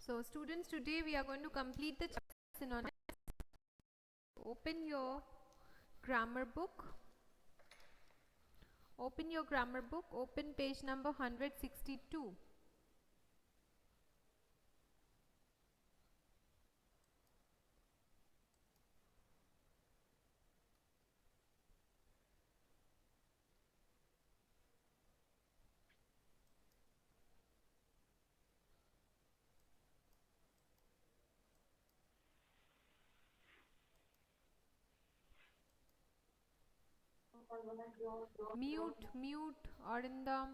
So students, today we are going to complete the synonyms. Open your grammar book. Open your grammar book. Open page number 162. Mute, Arindam.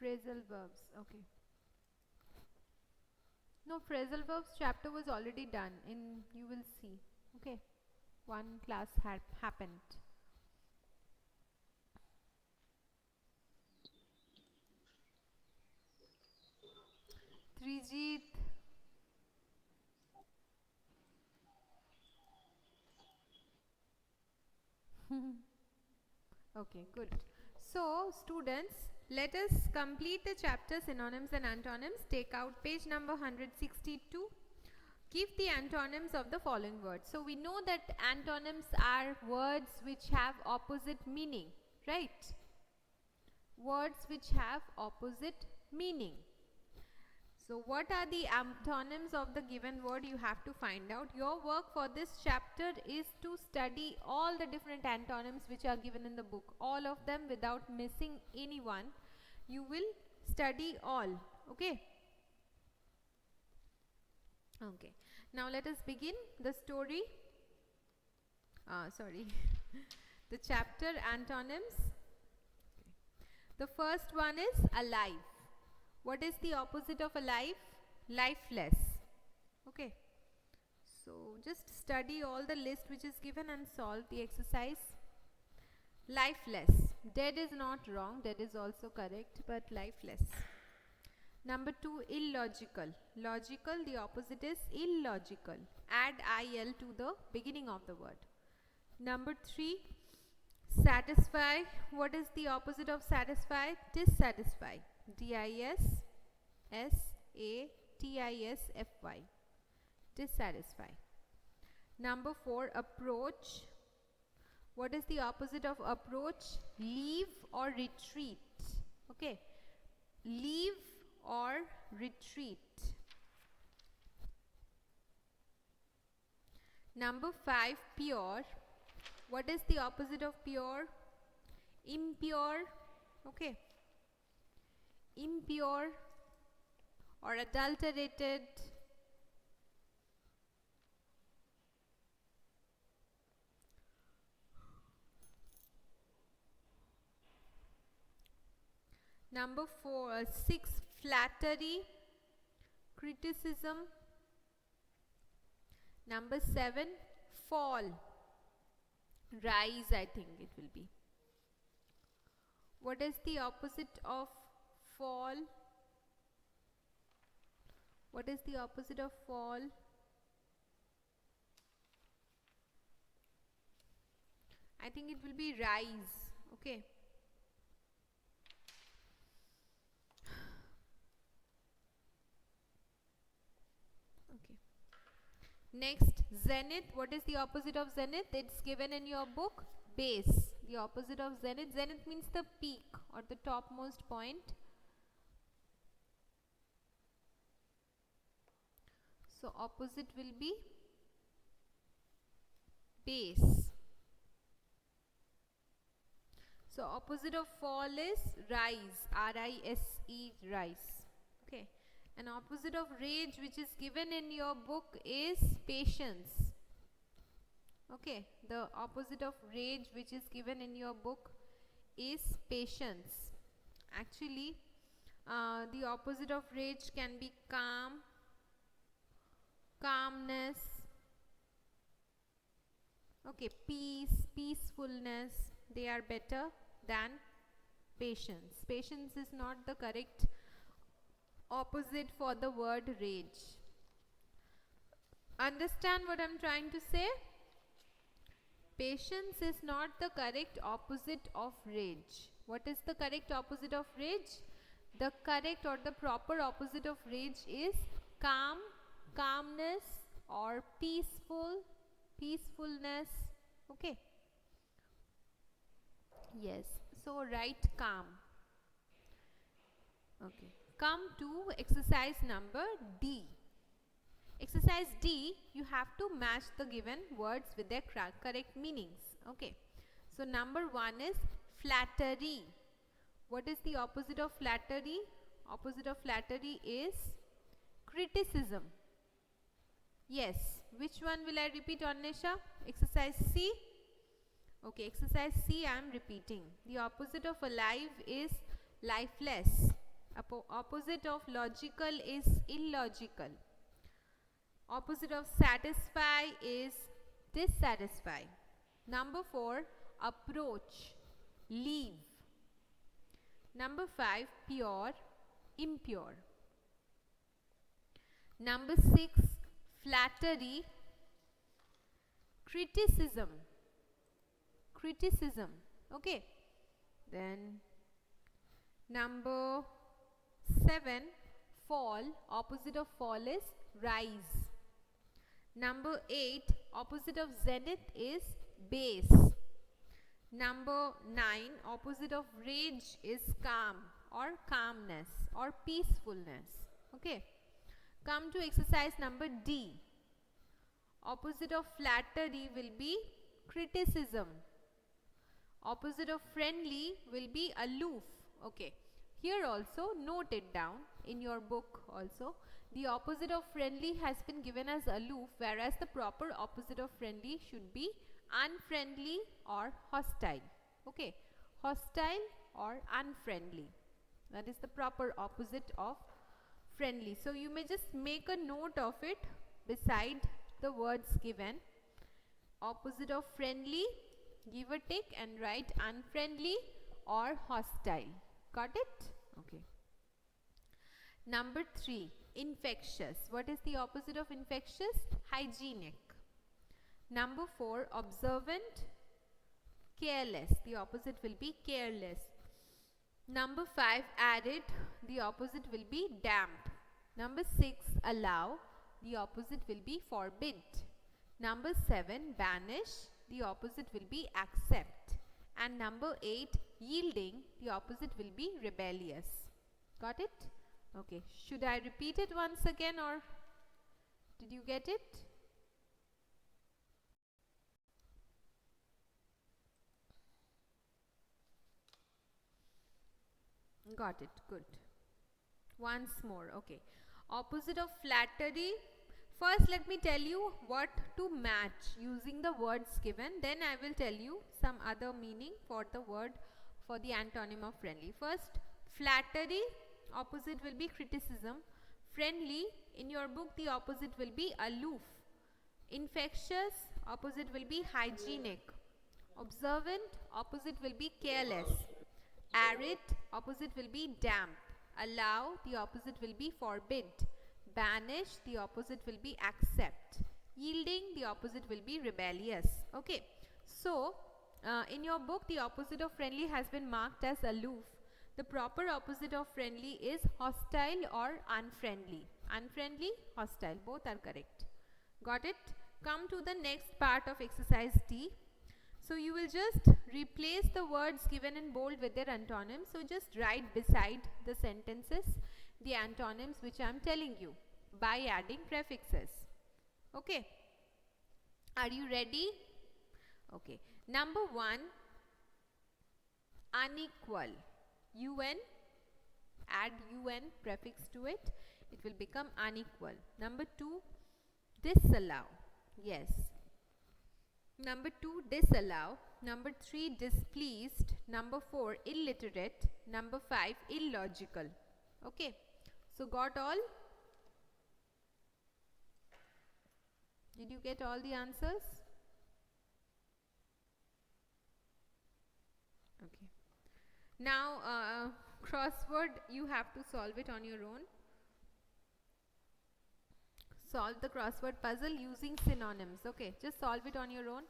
Phrasal verbs. Okay. No, phrasal verbs chapter was already done. You will see. Okay. One class had happened. Trijit. Okay, good. So, students, let us complete the chapter synonyms and antonyms. Take out page number 162. Give the antonyms of the following words. So, we know that antonyms are words which have opposite meaning, right? Words which have opposite meaning. So what are the antonyms of the given word? You have to find out. Your work for this chapter is to study all the different antonyms which are given in the book. All of them without missing anyone. You will study all. Okay? Okay. Now let us begin the story. The chapter antonyms. The first one is alive. What is the opposite of alive? Lifeless. Okay. So just study all the list which is given and solve the exercise. Lifeless. Dead is not wrong. Dead is also correct, but lifeless. Number 2, illogical. Logical, the opposite is illogical. Add IL to the beginning of the word. Number 3, satisfy. What is the opposite of satisfy? Dissatisfy. DISSATISFY. Dissatisfy. Number 4, approach. What is the opposite of approach? Leave or retreat. Okay. Leave or retreat. Number 5, pure. What is the opposite of pure? Impure. Okay. Impure or adulterated. Number 6, flattery, criticism. Number 7, fall. Rise, I think it will be. What is the opposite of fall? What is the opposite of fall? I think it will be rise. Okay. Okay. Next, zenith. What is the opposite of zenith? It's given in your book. Base. The opposite of zenith. Zenith means the peak or the topmost point. So opposite will be base. So opposite of fall is rise. R-I-S-E, rise. Okay. And opposite of rage which is given in your book is patience. Okay. The opposite of rage which is given in your book is patience. Actually, the opposite of rage can be calm, calmness. Okay, peace, peacefulness. They are better than patience. Patience is not the correct opposite for the word rage. Understand what I'm trying to say? Patience is not the correct opposite of rage. What is the correct opposite of rage? The correct or the proper opposite of rage is calm, calmness, or peaceful, peacefulness. Okay. Yes. So write calm. Okay. Come to exercise number D. Exercise D, you have to match the given words with their correct meanings. Okay. So number 1 is flattery. What is the opposite of flattery? Opposite of flattery is criticism. Yes. Which one will I repeat, Annesha? Exercise C. Okay, exercise C I am repeating. The opposite of alive is lifeless. Opposite of logical is illogical. Opposite of satisfy is dissatisfy. Number 4, approach, leave. Number 5, pure, impure. Number 6, flattery, criticism. Criticism. Okay. Then number 7, fall. Opposite of fall is rise. Number 8, opposite of zenith is base. Number 9, opposite of rage is calm or calmness or peacefulness. Okay. Come to exercise number D. Opposite of flattery will be criticism. Opposite of friendly will be aloof. Okay. Here also note it down in your book also. The opposite of friendly has been given as aloof, whereas the proper opposite of friendly should be unfriendly or hostile. Okay. Hostile or unfriendly. That is the proper opposite of friendly. So you may just make a note of it beside the words given. Opposite of friendly, give a tick and write unfriendly or hostile. Got it? Okay. Number 3, infectious. What is the opposite of infectious? Hygienic. Number 4, observant, careless. The opposite will be careless. Number 5, arid. The opposite will be damp. Number 6, allow. The opposite will be forbid. Number 7, banish. The opposite will be accept. And number 8, yielding. The opposite will be rebellious. Got it? Okay. Should I repeat it once again, or did you get it? Got it. Good. Once more. Okay. Opposite of flattery. First, let me tell you what to match using the words given. Then I will tell you some other meaning for the word, for the antonym of friendly. First, flattery. Opposite will be criticism. Friendly. In your book, the opposite will be aloof. Infectious. Opposite will be hygienic. Observant. Opposite will be careless. Arid. Opposite will be damp. Allow. The opposite will be forbid. Banish. The opposite will be accept. Yielding. The opposite will be rebellious. Okay. So, in your book, the opposite of friendly has been marked as aloof. The proper opposite of friendly is hostile or unfriendly. Unfriendly, hostile, both are correct. Got it? Come to the next part of exercise D. So you will just replace the words given in bold with their antonyms. So just write beside the sentences the antonyms which I am telling you by adding prefixes. Okay. Are you ready? Okay. Number 1, unequal. UN, add UN prefix to it, it will become unequal. Number 2, disallow. Yes. Number 2, disallow. Number 3, displeased. Number 4, illiterate. Number 5, illogical. Okay. So got all? Did you get all the answers? Okay. Now, crossword, you have to solve it on your own. Solve the crossword puzzle using synonyms. Okay, just solve it on your own.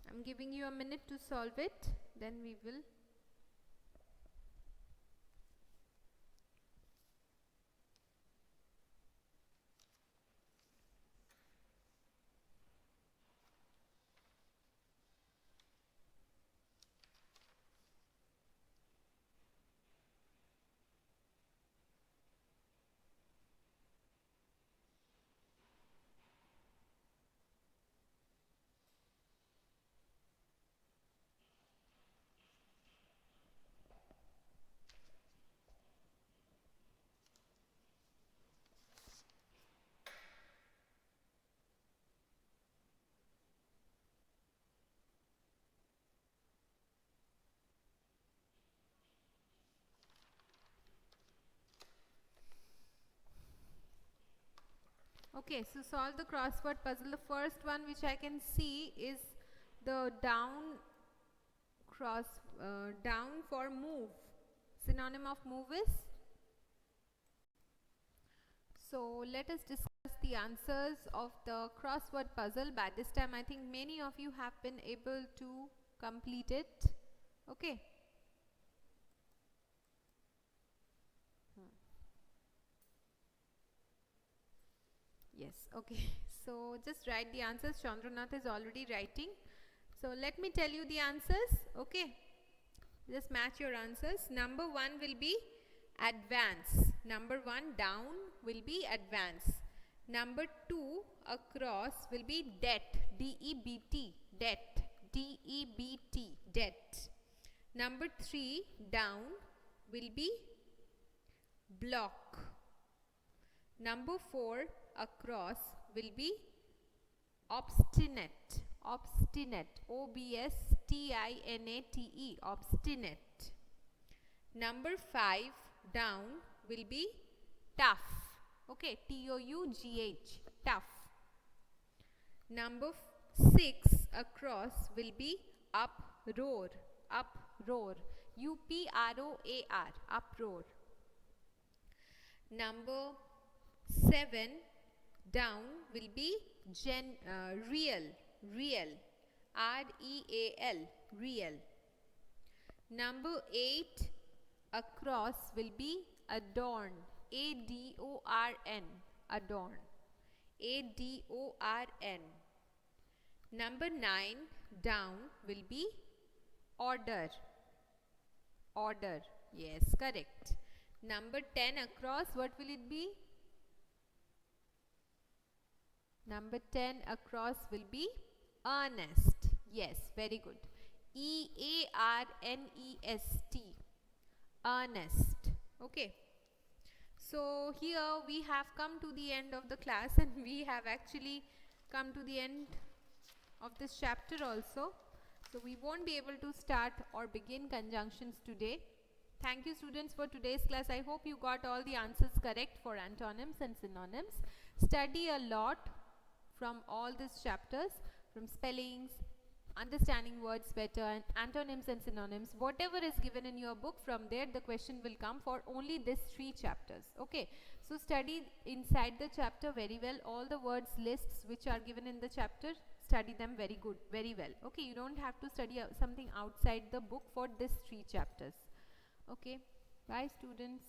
I'm giving you a minute to solve it, then we will. Okay, so solve the crossword puzzle. The first one which I can see is the down for move. Synonym of move is? So let us discuss the answers of the crossword puzzle. By this time I think many of you have been able to complete it. Okay. Yes, okay. So just write the answers. Chandranath is already writing. So let me tell you the answers. Okay. Just match your answers. Number 1 will be advance. Number 1 down will be advance. Number 2 across will be debt. D-E-B-T. Debt. D-E-B-T. Debt. Number 3 down will be block. Number 4 across will be obstinate. Obstinate. O-B-S-T-I-N-A-T-E. Obstinate. Number 5 down will be tough. Okay, T-O-U-G-H. Tough. Number 6 across will be uproar. Uproar. U-P-R-O-A-R. Uproar. Number 7 down will be real. Real. R-E-A-L. Real. Number 8 across will be adorn. A-D-O-R-N. Adorn. A-D-O-R-N. Number 9 down will be order. Order. Yes, correct. Number 10 across, what will it be? Number 10 across will be earnest. Yes, very good. E-A-R-N-E-S-T. Earnest. Okay. So here we have come to the end of the class, and we have actually come to the end of this chapter also. So we won't be able to start or begin conjunctions today. Thank you students for today's class. I hope you got all the answers correct for antonyms and synonyms. Study a lot from all these chapters, from spellings, understanding words better, and antonyms and synonyms. Whatever is given in your book, from there the question will come for only these 3 chapters. Okay, so study inside the chapter very well. All the words lists which are given in the chapter, study them very well. Okay, you don't have to study something outside the book for these 3 chapters. Okay, bye students.